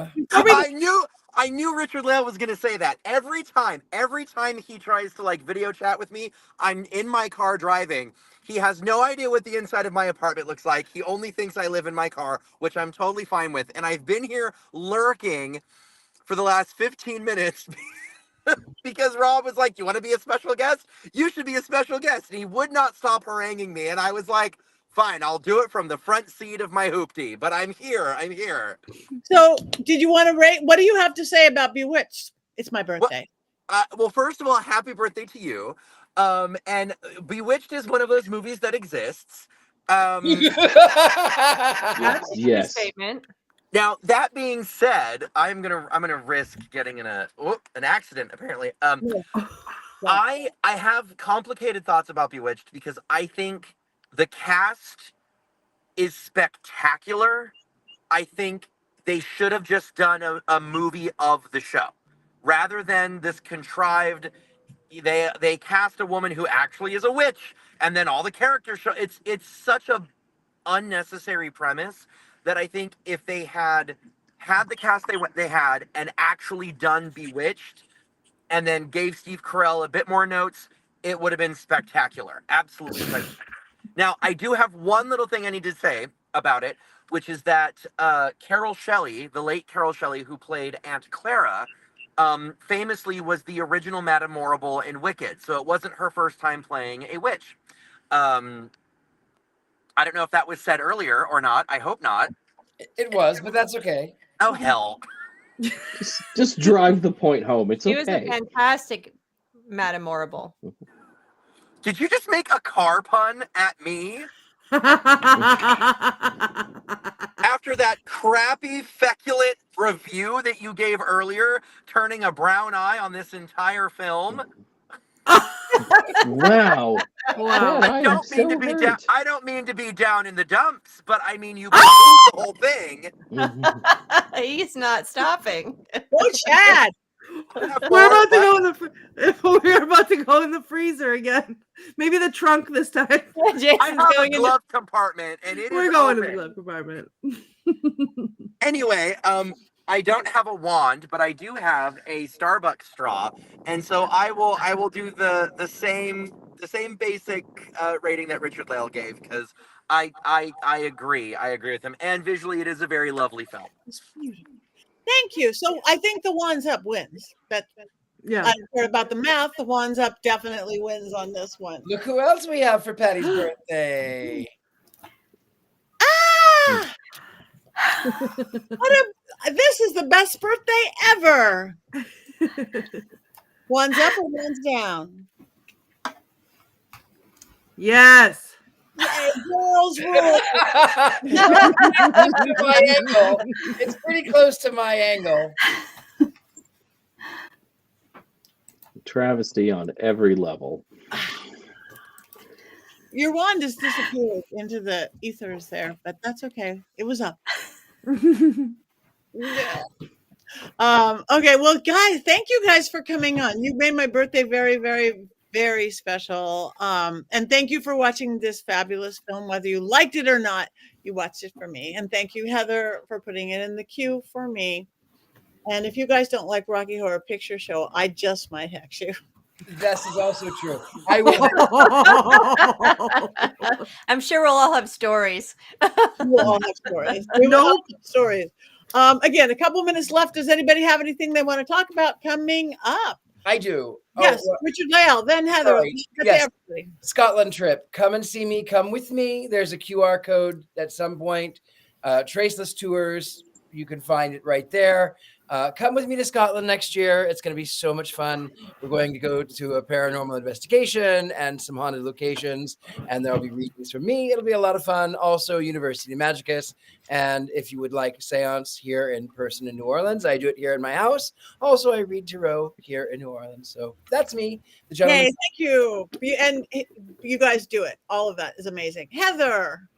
I knew Richard Lael was gonna say that. Every time he tries to like video chat with me, I'm in my car driving. He has no idea what the inside of my apartment looks like. He only thinks I live in my car, which I'm totally fine with. And I've been here lurking for the last 15 minutes because Rob was like, "You want to be a special guest? You should be a special guest." And he would not stop haranguing me. And I was like, "Fine, I'll do it from the front seat of my hoopty." But I'm here. So, did you want to rate? What do you have to say about Bewitched? It's my birthday. Well, first of all, happy birthday to you. And Bewitched is one of those movies that exists. Yes. Statement. Now, that being said, I'm gonna risk getting in an accident. Apparently, I have complicated thoughts about Bewitched because I think the cast is spectacular. I think they should have just done a movie of the show rather than this contrived. They cast a woman who actually is a witch, and then all the characters show. It's such a unnecessary premise that I think if they had the cast they had and actually done Bewitched, and then gave Steve Carell a bit more notes, it would have been spectacular. Absolutely spectacular. Now, I do have one little thing I need to say about it, which is that Carol Shelley, the late Carol Shelley, who played Aunt Clara, famously was the original Madame Morrible in Wicked, so it wasn't her first time playing a witch. I don't know if that was said earlier or not. I hope not. It was, but that's okay. Oh, hell. Just drive the point home. It's She okay. was a fantastic Madame Morrible. Did you just make a car pun at me? After that crappy, feculent review that you gave earlier, turning a brown eye on this entire film? Wow. Wow. Man, I am don't mean so to be down. hurt. I don't mean to be down in the dumps, but I mean you blew the whole thing. He's not stopping. Go, Chad. We're about to go in the we're about to go in the freezer again. Maybe the trunk this time. I Jason's have a going into glove compartment, and it We're is going to open. the glove compartment. Anyway, I don't have a wand, but I do have a Starbucks straw, and so I will do the same basic rating that Richard Lael gave, because I agree with him, and visually it is a very lovely film. Thank you. So I think the Wands Up wins. Yeah. I heard about the math. The Wands Up definitely wins on this one. Look who else we have for Patty's birthday. Ah! This is the best birthday ever. One's up or one's down. Yes. Yay, girls rule. My angle. It's pretty close to my angle. Travesty on every level. Your wand has disappeared into the ethers there, but that's okay. It was up. Yeah. Okay, well, guys, thank you guys for coming on. You made my birthday very, very, very special. And thank you for watching this fabulous film, whether you liked it or not. You watched it for me. And thank you, Heather, for putting it in the queue for me. And if you guys don't like Rocky Horror Picture Show, I just might hex you. This is also true. I will. I'm sure we'll all have stories. We'll all have stories. We will all have stories. Again, a couple minutes left. Does anybody have anything they want to talk about coming up? I do. Yes, Richard Lael, then Heather. Sorry. Yes. Scotland trip. Come and see me. Come with me. There's a QR code at some point. Traceless Tours. You can find it right there. Come with me to Scotland next year. It's going to be so much fun. We're going to go to a paranormal investigation and some haunted locations, and there'll be readings from me. It'll be a lot of fun. Also, University Magicus. And if you would like a seance here in person in New Orleans, I do it here in my house. Also, I read tarot here in New Orleans. So that's me. The gentleman. Hey, thank you. And you guys do it. All of that is amazing. Heather.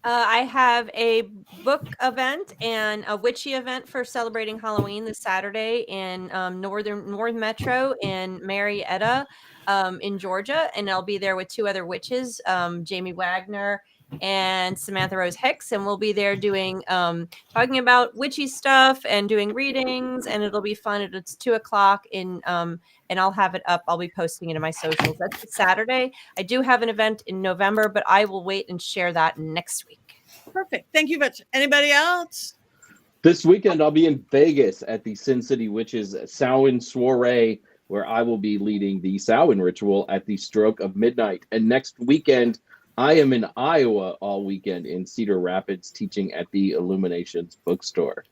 I have a book event and a witchy event for celebrating Halloween this Saturday in North Metro in Marietta in Georgia. And I'll be there with two other witches, Jamie Wagner and Samantha Rose Hicks. And we'll be there doing, talking about witchy stuff and doing readings. And it'll be fun. It's 2:00 and I'll have it up. I'll be posting it in my socials. That's Saturday. I do have an event in November, but I will wait and share that next week. Perfect. Thank you, Mitch. Anybody else? This weekend, I'll be in Vegas at the Sin City Witches Samhain Soiree, where I will be leading the Samhain ritual at the stroke of midnight. And next weekend, I am in Iowa all weekend in Cedar Rapids teaching at the Illuminations bookstore.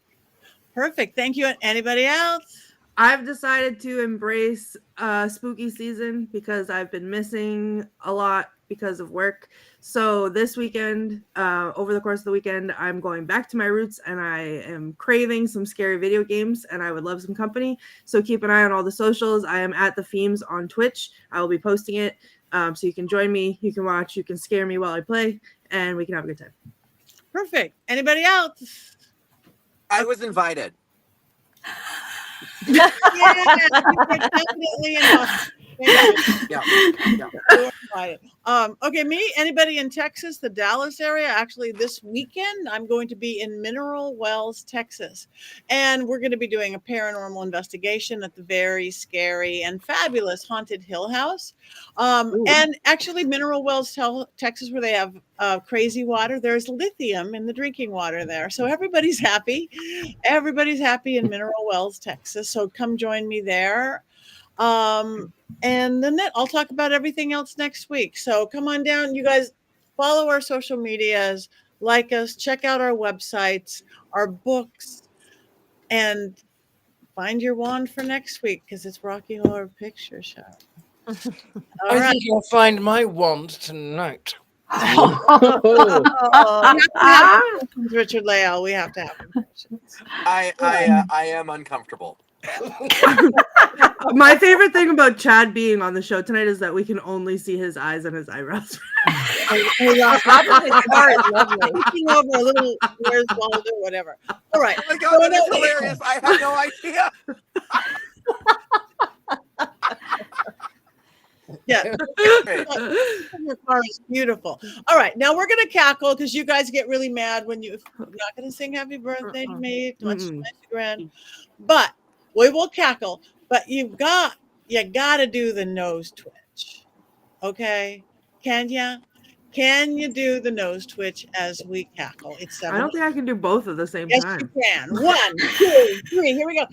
Perfect. Thank you. Anybody else? I've decided to embrace spooky season because I've been missing a lot because of work. So this weekend, over the course of the weekend, I'm going back to my roots and I am craving some scary video games and I would love some company. So keep an eye on all the socials. I am at the Themes on Twitch. I will be posting it. So you can join me, you can watch, you can scare me while I play, and we can have a good time. Perfect. Anybody else? I was invited. Yeah, definitely involved. Yeah. Okay, me, anybody in Texas, the Dallas area, actually this weekend, I'm going to be in Mineral Wells, Texas. And we're going to be doing a paranormal investigation at the very scary and fabulous Haunted Hill House. And actually Mineral Wells, Texas, where they have crazy water, there's lithium in the drinking water there. So everybody's happy. Everybody's happy in Mineral Wells, Texas. So come join me there. And then I'll talk about everything else next week. So come on down. You guys follow our social medias, like us, check out our websites, our books, and find your wand for next week because it's Rocky Horror Picture Show. All I right. think you'll find my wand tonight. Richard Lael, we have to have impressions. I am uncomfortable. My favorite thing about Chad being on the show tonight is that we can only see his eyes and his eyebrows. Robin is hard, lovely. Looking over a little where's Waldo, whatever. All right. Oh my god, that is hilarious. I had no idea. Yeah. Your car is beautiful. All right, now we're gonna cackle because you guys get really mad when you're not gonna sing happy birthday to me, much Instagram. But we will cackle. But you gotta do the nose twitch. Okay? Can you do the nose twitch as we cackle? It's 7. I don't think I can do both at the same Yes, time. you can. 1, 2, 3. Here we go.